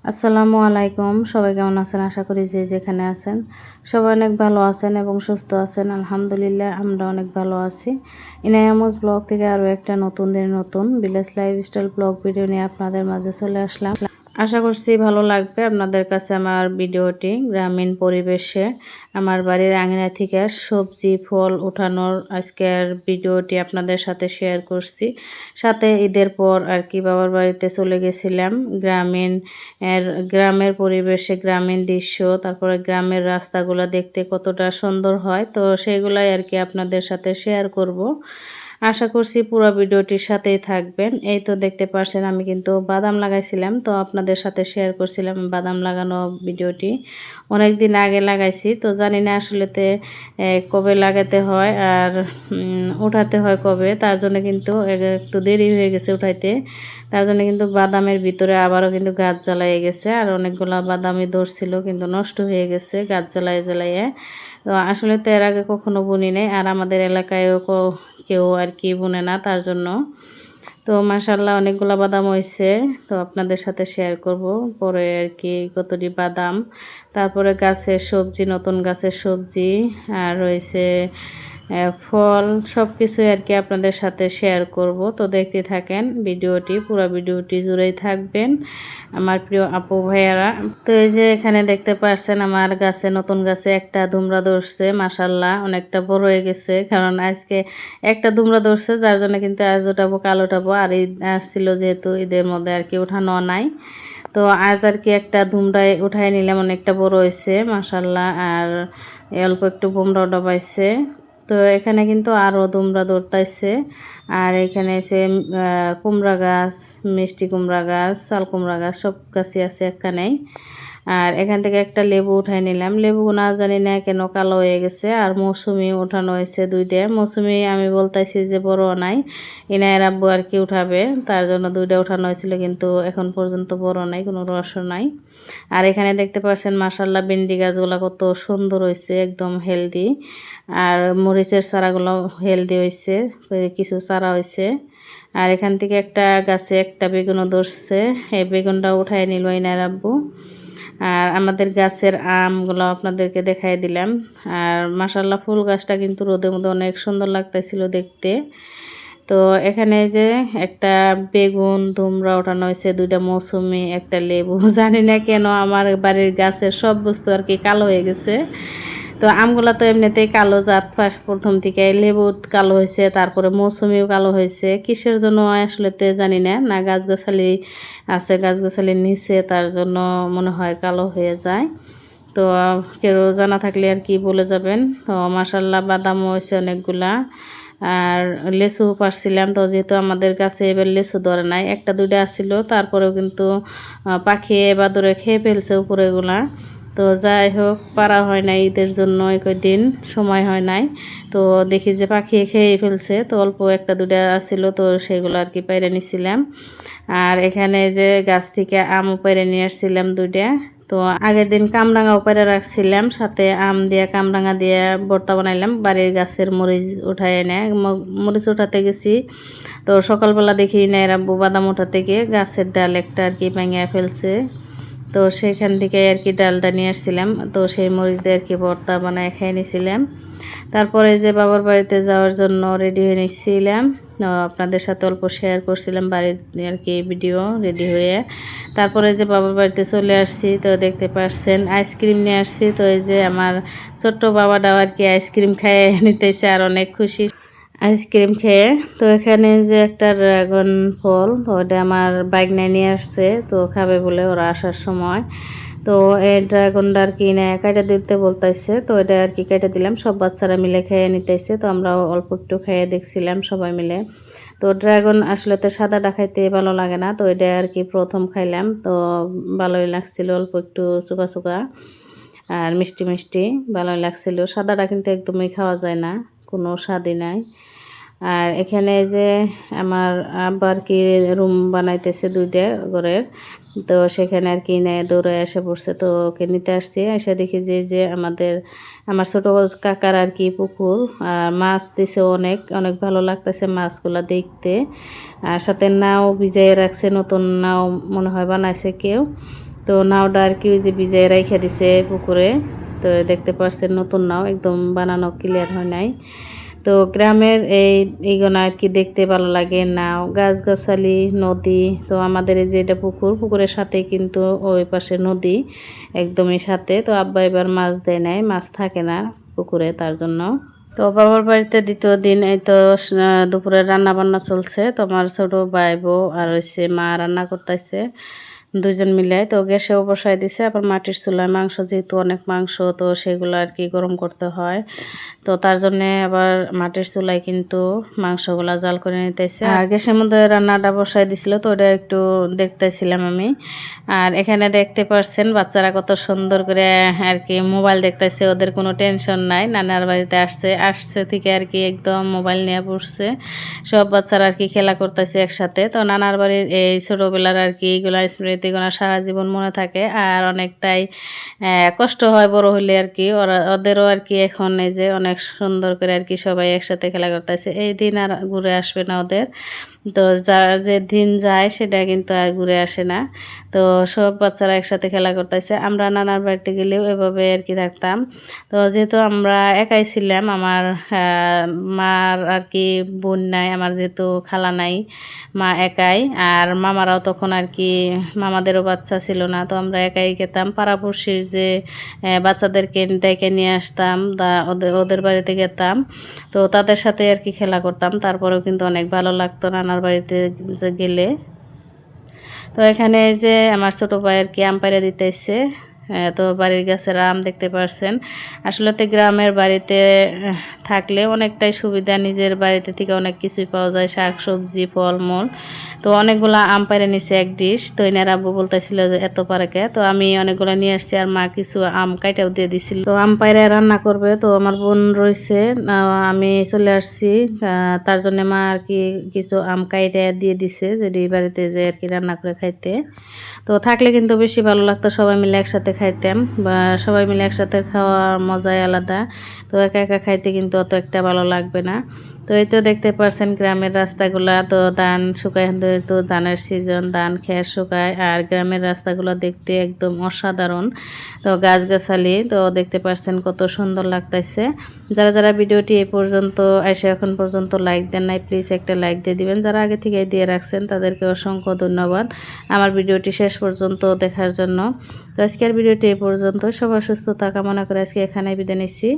আসসালামু আলাইকুম। সবাই কেমন আছেন? আশা করি যে যেখানে আছেন সবাই অনেক ভালো আছেন এবং সুস্থ আছেন। আলহামদুলিল্লাহ আমরা অনেক ভালো আছি। ইনায়ামুজ ব্লগ থেকে আরও একটা নতুন দিনের নতুন ভিলেজ লাইফস্টাইল ব্লগ ভিডিও নিয়ে আপনাদের মাঝে চলে আসলাম। আশা করছি ভালো লাগবে আপনাদের কাছে আমার ভিডিওটি। গ্রামীণ পরিবেশে আমার বাড়ির আঙিনা থেকে সবজি ফল উঠানোর আজকের ভিডিওটি আপনাদের সাথে শেয়ার করছি। সাথে ঈদের পর আর কি বাবার বাড়িতে চলে গেছিলাম। গ্রামের পরিবেশে গ্রামীণ দৃশ্য, তারপরে গ্রামের রাস্তাগুলো দেখতে কতটা সুন্দর হয়, তো সেগুলাই আর কি আপনাদের সাথে শেয়ার করব। আশা করছি পুরো ভিডিওটির সাথেই থাকবেন। এই তো দেখতে পাচ্ছেন আমি কিন্তু বাদাম লাগাইছিলাম, তো আপনাদের সাথে শেয়ার করছিলাম বাদাম লাগানো ভিডিওটি। অনেক দিন আগে লাগাইছি, তো জানি না আসলেতে কবে লাগাতে হয় আর উঠাতে হয় কবে, তার জন্য কিন্তু একটু দেরি হয়ে গেছে উঠাইতে। তার জন্য কিন্তু বাদামের ভিতরে আবারও কিন্তু গাছ জ্বালাইয়ে গেছে, আর অনেকগুলা বাদামই ধরছিল কিন্তু নষ্ট হয়ে গেছে গাছ জ্বালাইয়ে জ্বালাইয়ে। তো আসলে তো এর আগে কখনো বুনি নেই, আর আমাদের এলাকায়ও কেউ আর কি বুনে না, তার জন্য। তো মাশাআল্লাহ অনেকগুলা বাদাম হয়েছে, তো আপনাদের সাথে শেয়ার করব পরে আর কি কতটি বাদাম। তারপরে গাছের সবজি, নতুন গাছের সবজি আর রয়েছে ফল, সব কিছুই আর কি আপনাদের সাথে শেয়ার করব। তো দেখতে থাকেন ভিডিওটি, পুরো ভিডিওটি জুড়েই থাকবেন আমার প্রিয় আপু ভাইয়ারা। তো এই যে এখানে দেখতে পাচ্ছেন আমার গাছে, নতুন গাছে একটা ধুমরা ধরছে। মাশাআল্লাহ অনেকটা বড় হয়ে গেছে, কারণ আজকে একটা ধুমরা ধরছে, যার জন্য কিন্তু আজ উঠাবো কাল উঠাবো। আর ঈদ আসছিল যেহেতু, ঈদের মধ্যে আর কি উঠানো নাই, তো আজ আর কি একটা ধুমরায় উঠাই নিলাম। অনেকটা বড় হয়েছে মাশাআল্লাহ, আর অল্প একটু বোমরাও ডবাইছে। তো এখানে কিন্তু আরও দুমড়া ধরতাইছে। আর এখানে এসে কুমড়া গাছ, মিষ্টি কুমড়া গাছ, চাল কুমড়া গাছ, সব গাছই আছে এখানেই। আর এখান থেকে একটা লেবু উঠাই নিলাম। লেবু না জানি না কেন কালো হয়ে গেছে। আর মৌসুমি উঠানো হয়েছে দুইটা। মৌসুমি আমি বলতেছি যে বড় নাই, ইনায়ের আব্বু আর কি উঠাবে, তার জন্য দুইটা উঠানো হয়েছিল, কিন্তু এখন পর্যন্ত বড় নাই, কোনো রসও নাই। আর এখানে দেখতে পাচ্ছেন মাশাআল্লাহ ভেন্ডি গাছগুলো কত সুন্দর হয়েছে, একদম হেলদি। আর মরিচের চারাগুলো হেলদি হয়েছে, কিছু চারা হয়েছে। আর এখান থেকে একটা গাছে একটা বেগুনও ধরছে, এই বেগুনটা উঠাই নিল ইনার আব্বু। আর আমাদের গাছের আমগুলো আপনাদেরকে দেখাই দিলাম। আর মাশাআল্লাহ ফুল গাছটা কিন্তু রোদের মধ্যে অনেক সুন্দর লাগতেছিল দেখতে। তো এখানে যে একটা বেগুন ধুমরা ওঠানো হয়েছে, দুইটা মৌসুমি, একটা লেবু। জানি না কেন আমার বাড়ির গাছের সব বস্তু আর কি কালো হয়ে গেছে। তো আমগুলা তো এমনিতেই কালো জাত, প্রথম থেকে লেবু কালো হয়েছে, তারপরে মৌসুমিও কালো হয়েছে। কিসের জন্য আসলে তে জানি না, না গাছগাছালি আছে গাছগাছালির নিচে, তার জন্য মনে হয় কালো হয়ে যায়। তো কেউ জানা থাকলে আর কি বলে যাবেন। তো মাশাআল্লাহ বাদামও হয়েছে অনেকগুলা। আর লেচু পারছিলাম, তো যেহেতু আমাদের কাছে এবার লেচু ধরে নাই, একটা দুইটা আসছিল, তারপরেও কিন্তু পাখি বাদুড়ে খেয়ে ফেলছে উপরেগুলা। তো যাই হোক, পারা হয় নাই ঈদের জন্য, কয়েকদিন সময় হয় নাই। তো দেখি যে পাখি খেয়ে ফেলছে, তো অল্প একটা দুটা আসছিল, তো সেগুলো আর কি পাইরে নিছিলাম। আর এখানে যে গাছ থেকে আমও পাইরে নিয়ে আসছিলাম দুইটা। তো আগের দিন কামরাঙাও পাইরে রাখছিলাম, সাথে আম দিয়া কামরাঙা দিয়া ভর্তা বানাইলাম। বাড়ির গাছের মরিচ উঠায় এনে মরিচ উঠাতে গেছি, তো সকালবেলা দেখি না এরা বাদাম উঠাতে গিয়ে গাছের ডাল একটা আর কি ভেঙে ফেলছে। তো সেখান থেকে আর কি ডালটা নিয়ে আসছিলাম, তো সেই মরিচ দিয়ে আর কি ভর্তা বানায় খেয়ে নিয়েছিলাম। তারপরে যে বাবার বাড়িতে যাওয়ার জন্য রেডি হয়ে নিচ্ছিলাম, আপনাদের সাথে অল্প শেয়ার করছিলাম বাড়ির আর কি ভিডিও রেডি হয়ে। তারপরে যে বাবার বাড়িতে চলে আসছি, তো দেখতে পাচ্ছেন আইসক্রিম নিয়ে আসছি। তো এই যে আমার ছোট্ট বাবাটাও আর কি আইসক্রিম খেয়ে নিতেছে, আর অনেক খুশি আইসক্রিম খেয়ে। তো এখানে যে একটা ড্রাগন ফল, তো ওটা আমার বাইক নিয়ে আসছে, তো খাবে বলে ওরা আসার সময়। তো এই ড্রাগনটা আর কি না কেটে দিতে বলতেছে, তো এটা আর কি কেটে দিলাম। সব বাচ্চারা মিলে খেয়ে নিতেছে, তো আমরা অল্প একটু খেয়ে দেখছিলাম সবাই মিলে। তো ড্রাগন আসলে তো সাদাটা খাইতে ভালো লাগে না, তো এটা আর কি প্রথম খাইলাম, তো ভালোই লাগছিল, অল্প একটু চোকা চোকা আর মিষ্টি মিষ্টি, ভালোই লাগছিল। সাদাটা কিন্তু একদমই খাওয়া যায় না, কোনো স্বাদই নাই। আর এখানে যে আমার আব্বার কি রুম বানাইতেছে দুইটা ঘরের, তো সেখানে আর কি নেয় দৌড়ে এসে পড়ছে, তো ওকে নিতে আসছে। এসে দেখি যে আমার ছোট কাকার আর কি পুকুর, আর মাছ দিছে অনেক অনেক, ভালো লাগতেছে মাছগুলা দেখতে। আর সাথে নাও ভিজাই রাখছে, নতুন নাও মনে হয় বানাইছে কেউ। তো নাওটা আর কি ওই যে ভিজাই রাইখা দিছে পুকুরে। তো দেখতে পাচ্ছেন নতুন নাও, একদম বানানো ক্লিয়ার হয় নাই। তো গ্রামের এইগুলো আর কি দেখতে ভালো লাগে, নাও, গাছগাছালি, নদী। তো আমাদের এই যে এটা পুকুরের সাথে কিন্তু ওই পাশে নদী একদমই সাথে। তো আব্বা এবার মাছ দেয় নাই, মাছ থাকে না পুকুরে, তার জন্য। তো বাবার বাড়িতে দ্বিতীয় দিন এই তো দুপুরে রান্না বান্না চলছে। তো আমার ছোট ভাই বউ আর হচ্ছে মা রান্না করতেছে দুজন মিলে। তো গ্যাসেও বসাই দিছে, আবার মাটির চুলায় মাংস, যেহেতু অনেক মাংস, তো সেগুলো আর কি গরম করতে হয়। তো তার জন্য আবার মাটির চুলায় কিন্তু মাংসগুলা জাল করে নিতেছে। আর গ্যাসের মধ্যে রান্নাটা বসাই দিছিল, তো ওটা একটু দেখতেছিলাম আমি। আর এখানে দেখতে পাচ্ছেন বাচ্চারা কত সুন্দর করে আর কি মোবাইল দেখতেছে, ওদের কোনো টেনশন নাই। নানার বাড়িতে আসছে থেকে আর কি একদম মোবাইল নিয়ে পড়ছে। সব বাচ্চারা আর কি খেলা করতেছে একসাথে। তো নানার বাড়ির এই ছোটবেলার আর কি এগুলা স্মৃতিগুলো সারা জীবন মনে থাকে, আর অনেকটাই কষ্ট হয় বড় হলে আর কি। ওদেরও আর কি এখন এই যে অনেক সুন্দর করে আর কি সবাই একসাথে খেলা করতেছে। এই দিন আর ঘুরে আসবে না ওদের। তো যে দিন যায় সেটা কিন্তু আর ঘুরে আসে না। তো সব বাচ্চারা একসাথে খেলা করতেছে। আমরা নানার বাড়িতে গেলেও এভাবে আর কি থাকতাম। তো যেহেতু আমরা একাই ছিলাম, আমার মার আর কি বোন নাই, আমার যেহেতু খালা নাই, মা একাই। আর মামারাও তখন আর কি মামাদেরও বাচ্চা ছিল না, তো আমরা একাই খেতাম। পাড়াপড়শির যে বাচ্চাদেরকে ডেকে নিয়ে আসতাম, ওদের বাড়িতে গেতাম। তো তাদের সাথে আর কি খেলা করতাম। তারপরেও কিন্তু অনেক ভালো লাগতো নানার বাড়িতে গেলে। তো এখানে এই যে আমার ছোট ভাই আর কি আম পাড়ে দিতেছে। তো বাড়ির গাছের আম দেখতে পারছেন। আসলে তো গ্রামের বাড়িতে থাকলে অনেকটাই সুবিধা, নিজের বাড়িতে থেকে অনেক কিছুই পাওয়া যায়, শাক সবজি ফলমূল। তো অনেকগুলো আম পাড়ে নিছে এক ডিশ। তো এনার আব্বু বলতেছিল যে এত পারে কে। তো আমি অনেকগুলো নিয়ে আসছি, আর মা কিছু আম কাইটাও দিয়ে দিছিল। তো আম পাড়ে রান্না করবে, তো আমার বোন রয়েছে, আমি চলে আসছি। তার জন্য মা আর কি কিছু আম কাইটে দিয়ে দিছে, যদি বাড়িতে যে আর কি রান্না করে খাইতে। তো থাকলে কিন্তু বেশি ভালো লাগতো, সবাই মিলে একসাথে খাইতাম, বা সবাই মিলে একসাথে খাওয়ার মজাই আলাদা। তো একা একা খাইতে কিন্তু অত একটা ভালো লাগবে না। তো এই তো দেখতে পাচ্ছেন গ্রামের রাস্তাগুলা, তো ধান শুকায়, তো ধানের সিজন, ধান খের শুকায়। আর গ্রামের রাস্তাগুলো দেখতে একদম অসাধারণ। তো গাছগাছালি তো দেখতে পাচ্ছেন কত সুন্দর লাগতেছে। যারা যারা ভিডিওটি এই পর্যন্ত এসে এখন পর্যন্ত লাইক দেন নাই, প্লিজ একটা লাইক দিয়ে দিবেন। যারা আগে থেকে দিয়ে রাখছেন তাদেরকে অসংখ্য ধন্যবাদ আমার ভিডিওটি শেষ পর্যন্ত দেখার জন্য। তো আজকের ভিডিওটি এই পর্যন্ত। সবার সুস্থতা কামনা করে আজকে এখানে বিদায় নিচ্ছি।